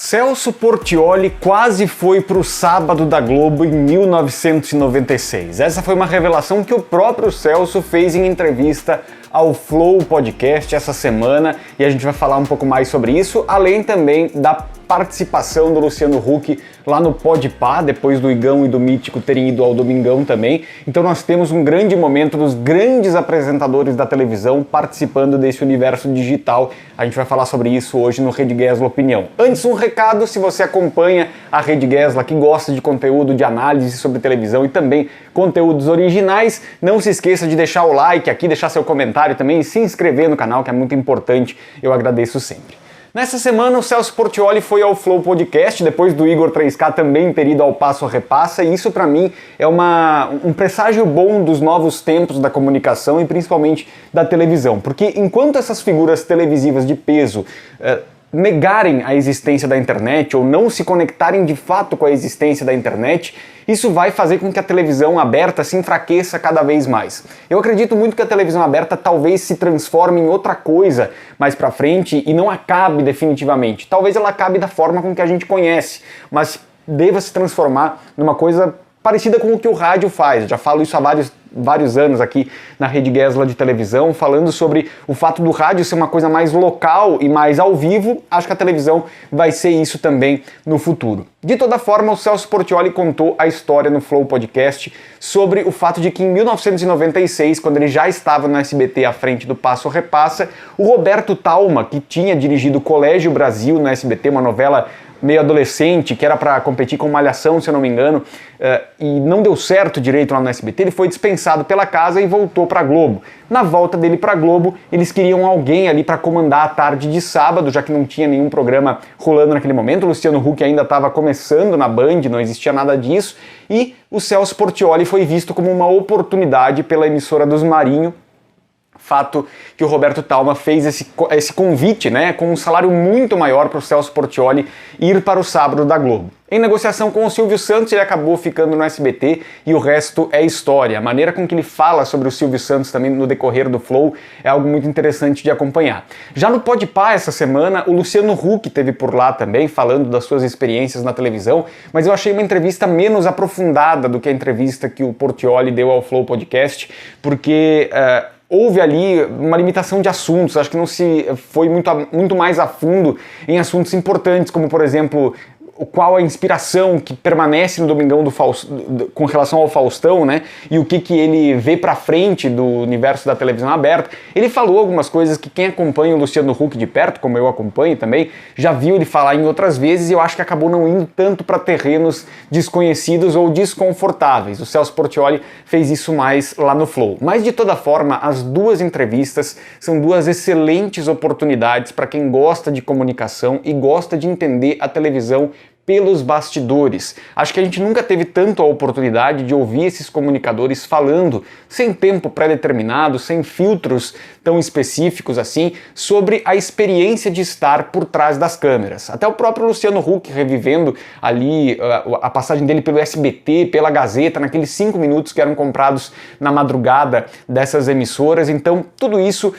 Celso Portiolli quase foi para o Sábado da Globo em 1996. Essa foi uma revelação que o próprio Celso fez em entrevista ao Flow Podcast essa semana e a gente vai falar um pouco mais sobre isso, além também da participação do Luciano Huck lá no Podpah, depois do Igão e do Mítico terem ido ao Domingão também. Então nós temos um grande momento dos grandes apresentadores da televisão participando desse universo digital. A gente vai falar sobre isso hoje no Rede Gesla Opinião. Antes, um recado: se você acompanha a Rede Gesla, que gosta de conteúdo de análise sobre televisão e também conteúdos originais, não se esqueça de deixar o like aqui, deixar seu comentário também e se inscrever no canal, que é muito importante, eu agradeço sempre. Nessa semana, o Celso Portiolli foi ao Flow Podcast, depois do Igor 3K também ter ido ao Passo a Repassa, e isso pra mim é um presságio bom dos novos tempos da comunicação e principalmente da televisão, porque enquanto essas figuras televisivas de peso negarem a existência da internet ou não se conectarem de fato com a existência da internet, isso vai fazer com que a televisão aberta se enfraqueça cada vez mais. Eu acredito muito que a televisão aberta talvez se transforme em outra coisa mais pra frente e não acabe definitivamente. Talvez ela acabe da forma com que a gente conhece, mas deva se transformar numa coisa parecida com o que o rádio faz. Eu já falo isso há vários anos aqui na Rede Gesla de televisão, falando sobre o fato do rádio ser uma coisa mais local e mais ao vivo. Acho que a televisão vai ser isso também no futuro. De toda forma, o Celso Portiolli contou a história no Flow Podcast sobre o fato de que em 1996, quando ele já estava no SBT à frente do Passo a Repassa, o Roberto Talma, que tinha dirigido Colégio Brasil no SBT, uma novela meio adolescente, que era para competir com Malhação, se eu não me engano, e não deu certo direito lá no SBT, ele foi dispensado pela casa e voltou para a Globo. Na volta dele para a Globo, eles queriam alguém ali para comandar a tarde de sábado, já que não tinha nenhum programa rolando naquele momento. O Luciano Huck ainda estava começando na Band, não existia nada disso, e o Celso Portiolli foi visto como uma oportunidade pela emissora dos Marinho. Fato que o Roberto Talma fez esse convite, né, com um salário muito maior para o Celso Portiolli ir para o Sábado da Globo. Em negociação com o Silvio Santos, ele acabou ficando no SBT e o resto é história. A maneira com que ele fala sobre o Silvio Santos também no decorrer do Flow é algo muito interessante de acompanhar. Já no Podpah essa semana, o Luciano Huck esteve por lá também, falando das suas experiências na televisão, mas eu achei uma entrevista menos aprofundada do que a entrevista que o Portiolli deu ao Flow Podcast, porque houve ali uma limitação de assuntos, acho que não se foi muito mais a fundo em assuntos importantes, como por exemplo, qual a inspiração que permanece no Domingão com relação ao Faustão, né? E o que ele vê pra frente do universo da televisão aberta. Ele falou algumas coisas que quem acompanha o Luciano Huck de perto, como eu acompanho também, já viu ele falar em outras vezes e eu acho que acabou não indo tanto para terrenos desconhecidos ou desconfortáveis. O Celso Portiolli fez isso mais lá no Flow. Mas de toda forma, as duas entrevistas são duas excelentes oportunidades para quem gosta de comunicação e gosta de entender a televisão pelos bastidores. Acho que a gente nunca teve tanto a oportunidade de ouvir esses comunicadores falando, sem tempo pré-determinado, sem filtros tão específicos assim, sobre a experiência de estar por trás das câmeras. Até o próprio Luciano Huck revivendo ali a passagem dele pelo SBT, pela Gazeta, naqueles 5 minutos que eram comprados na madrugada dessas emissoras. Então, tudo isso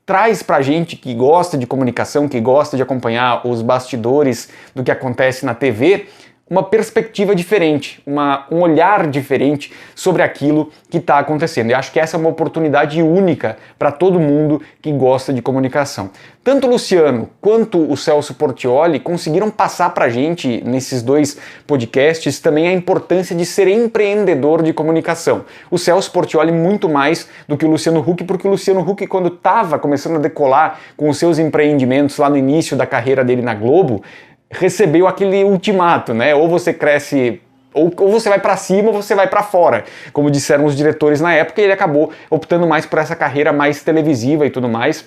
traz pra gente que gosta de comunicação, que gosta de acompanhar os bastidores do que acontece na TV, uma perspectiva diferente, um olhar diferente sobre aquilo que está acontecendo. E acho que essa é uma oportunidade única para todo mundo que gosta de comunicação. Tanto o Luciano quanto o Celso Portiolli conseguiram passar para a gente, nesses dois podcasts, também a importância de ser empreendedor de comunicação. O Celso Portiolli muito mais do que o Luciano Huck, porque o Luciano Huck, quando estava começando a decolar com os seus empreendimentos lá no início da carreira dele na Globo, recebeu aquele ultimato, né? Ou você cresce, ou você vai para cima ou você vai para fora, como disseram os diretores na época, e ele acabou optando mais por essa carreira mais televisiva e tudo mais.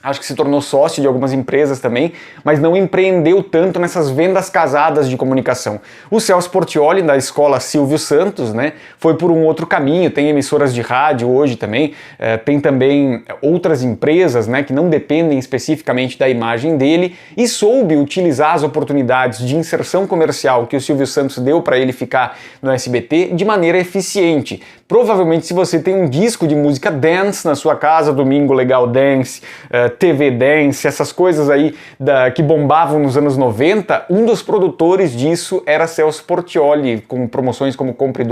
Acho que se tornou sócio de algumas empresas também, mas não empreendeu tanto nessas vendas casadas de comunicação. O Celso Portiolli, da escola Silvio Santos, né, foi por um outro caminho, tem emissoras de rádio hoje também, tem também outras empresas, né, que não dependem especificamente da imagem dele, e soube utilizar as oportunidades de inserção comercial que o Silvio Santos deu para ele ficar no SBT de maneira eficiente. Provavelmente se você tem um disco de música dance na sua casa, Domingo Legal Dance, TV Dance, essas coisas aí que bombavam nos anos 90, um dos produtores disso era Celso Portiolli, com promoções como compre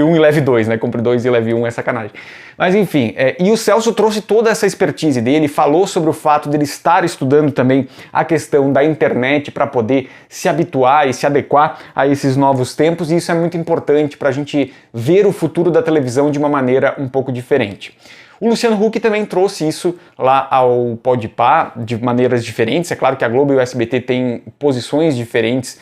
um e leve dois, né? Compre dois e leve um é sacanagem. Mas enfim, e o Celso trouxe toda essa expertise dele, falou sobre o fato de ele estar estudando também a questão da internet para poder se habituar e se adequar a esses novos tempos, e isso é muito importante para a gente ver o futuro da televisão de uma maneira um pouco diferente. O Luciano Huck também trouxe isso lá ao Podpah de maneiras diferentes. É claro que a Globo e o SBT têm posições diferentes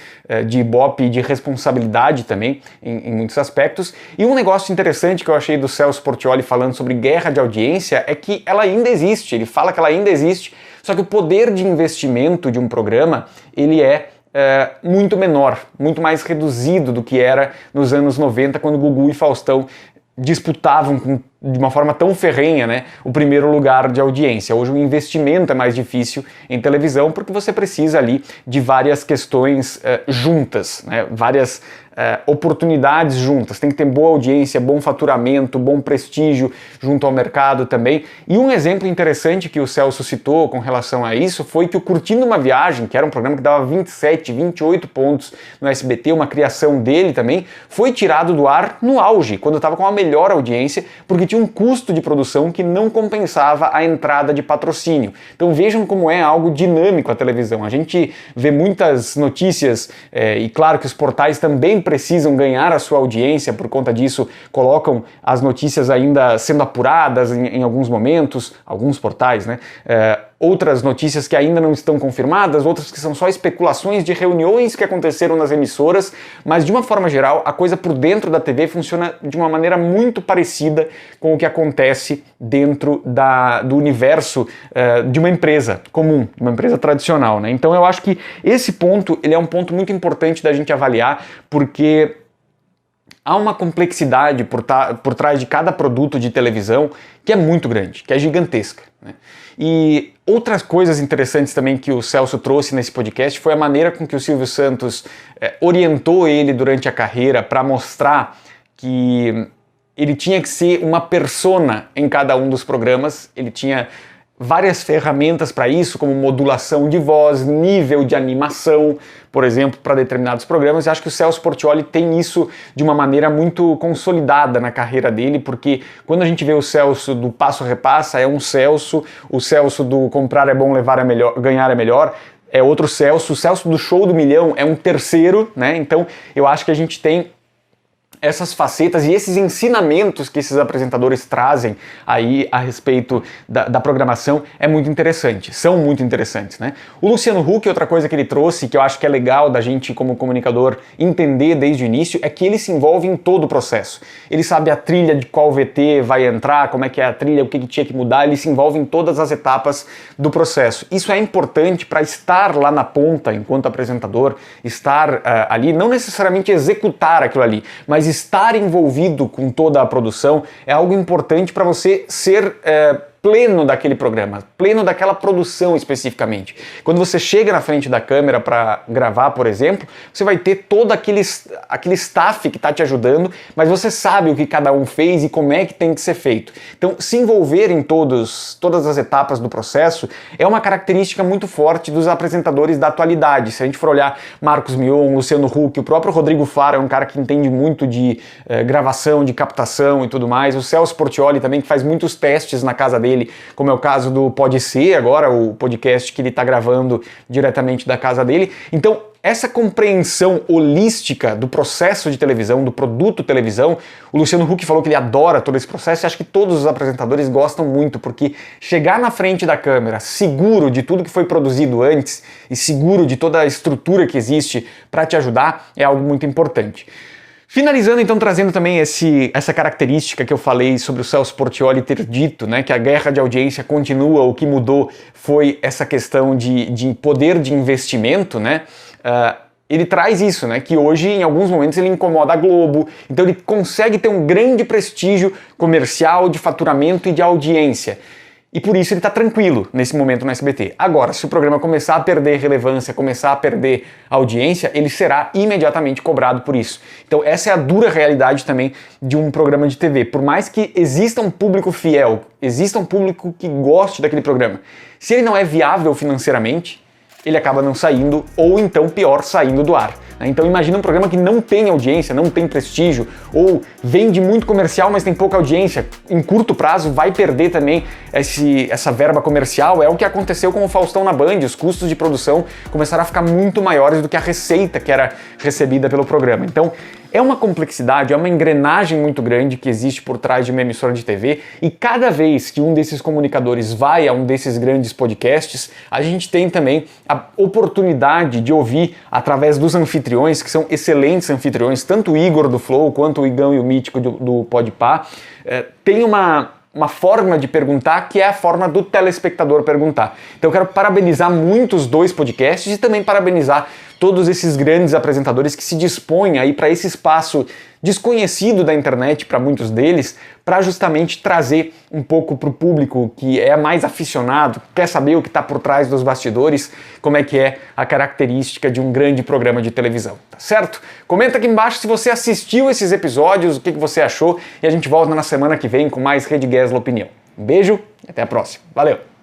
de ibope e de responsabilidade também em muitos aspectos. E um negócio interessante que eu achei do Celso Portiolli falando sobre guerra de audiência é que ela ainda existe. Ele fala que ela ainda existe, só que o poder de investimento de um programa ele é muito menor, muito mais reduzido do que era nos anos 90, quando Gugu e Faustão disputavam de uma forma tão ferrenha, né, o primeiro lugar de audiência. Hoje o investimento é mais difícil em televisão porque você precisa ali de várias questões juntas, né, várias oportunidades juntas. Tem que ter boa audiência, bom faturamento, bom prestígio junto ao mercado também. E um exemplo interessante que o Celso citou com relação a isso foi que o Curtindo uma Viagem, que era um programa que dava 27, 28 pontos no SBT, uma criação dele também, foi tirado do ar no auge, quando estava com a melhor audiência, porque tinha um custo de produção que não compensava a entrada de patrocínio. Então vejam como é algo dinâmico a televisão. A gente vê muitas notícias, e claro que os portais também precisam ganhar a sua audiência, por conta disso colocam as notícias ainda sendo apuradas em alguns momentos, alguns portais, né? Outras notícias que ainda não estão confirmadas, outras que são só especulações de reuniões que aconteceram nas emissoras, mas de uma forma geral a coisa por dentro da TV funciona de uma maneira muito parecida com o que acontece dentro do universo de uma empresa comum, uma empresa tradicional, né? Então eu acho que esse ponto ele é um ponto muito importante da gente avaliar, porque há uma complexidade por trás de cada produto de televisão que é muito grande, que é gigantesca, né? E outras coisas interessantes também que o Celso trouxe nesse podcast foi a maneira com que o Silvio Santos orientou ele durante a carreira para mostrar que ele tinha que ser uma persona em cada um dos programas. Ele tinha várias ferramentas para isso, como modulação de voz, nível de animação, por exemplo, para determinados programas. E acho que o Celso Portiolli tem isso de uma maneira muito consolidada na carreira dele, porque quando a gente vê o Celso do Passo Repassa, é um Celso, o Celso do Comprar é Bom, Levar é Melhor, Ganhar é Melhor, é outro Celso, o Celso do Show do Milhão é um terceiro, né? Então eu acho que a gente tem essas facetas e esses ensinamentos que esses apresentadores trazem aí a respeito da programação é muito interessante, são muito interessantes, né? O Luciano Huck, outra coisa que ele trouxe, que eu acho que é legal da gente como comunicador entender desde o início, é que ele se envolve em todo o processo. Ele sabe a trilha de qual VT vai entrar, como é que é a trilha, o que tinha que mudar, ele se envolve em todas as etapas do processo. Isso é importante para estar lá na ponta enquanto apresentador, estar ali, não necessariamente executar aquilo ali, mas estar envolvido com toda a produção é algo importante para você ser pleno daquele programa, pleno daquela produção especificamente. Quando você chega na frente da câmera para gravar, por exemplo, você vai ter todo aquele staff que está te ajudando, mas você sabe o que cada um fez e como é que tem que ser feito. Então, se envolver em todas as etapas do processo é uma característica muito forte dos apresentadores da atualidade. Se a gente for olhar Marcos Mion, Luciano Huck, o próprio Rodrigo Faro é um cara que entende muito de gravação, de captação e tudo mais. O Celso Portiolli também, que faz muitos testes na casa dele, como é o caso do Pode Ser, agora o podcast que ele está gravando diretamente da casa dele. Então, essa compreensão holística do processo de televisão, do produto televisão, o Luciano Huck falou que ele adora todo esse processo e acho que todos os apresentadores gostam muito, porque chegar na frente da câmera seguro de tudo que foi produzido antes e seguro de toda a estrutura que existe para te ajudar é algo muito importante. Finalizando, então, trazendo também essa característica que eu falei sobre o Celso Portiolli ter dito, né, que a guerra de audiência continua, o que mudou foi essa questão de poder de investimento, né? Ele traz isso, né, que hoje, em alguns momentos, ele incomoda a Globo, então ele consegue ter um grande prestígio comercial, de faturamento e de audiência. E por isso ele está tranquilo nesse momento no SBT. Agora, se o programa começar a perder relevância, começar a perder audiência, ele será imediatamente cobrado por isso. Então essa é a dura realidade também de um programa de TV. Por mais que exista um público fiel, exista um público que goste daquele programa, se ele não é viável financeiramente, ele acaba não saindo, ou então pior, saindo do ar. Então imagina um programa que não tem audiência, não tem prestígio, ou vende muito comercial, mas tem pouca audiência. Em curto prazo vai perder também essa verba comercial. É o que aconteceu com o Faustão na Band. Os custos de produção começaram a ficar muito maiores do que a receita que era recebida pelo programa. Então é uma complexidade, é uma engrenagem muito grande que existe por trás de uma emissora de TV, e cada vez que um desses comunicadores vai a um desses grandes podcasts, a gente tem também a oportunidade de ouvir através dos anfitriões, que são excelentes anfitriões, tanto o Igor do Flow quanto o Igão e o Mítico do Podpah, tem uma forma de perguntar que é a forma do telespectador perguntar. Então eu quero parabenizar muito os dois podcasts e também parabenizar todos esses grandes apresentadores que se dispõem aí para esse espaço desconhecido da internet para muitos deles, para justamente trazer um pouco para o público que é mais aficionado, quer saber o que está por trás dos bastidores, como é que é a característica de um grande programa de televisão, tá certo? Comenta aqui embaixo se você assistiu esses episódios, o que você achou, e a gente volta na semana que vem com mais Rede Gesla Opinião. Um beijo e até a próxima. Valeu!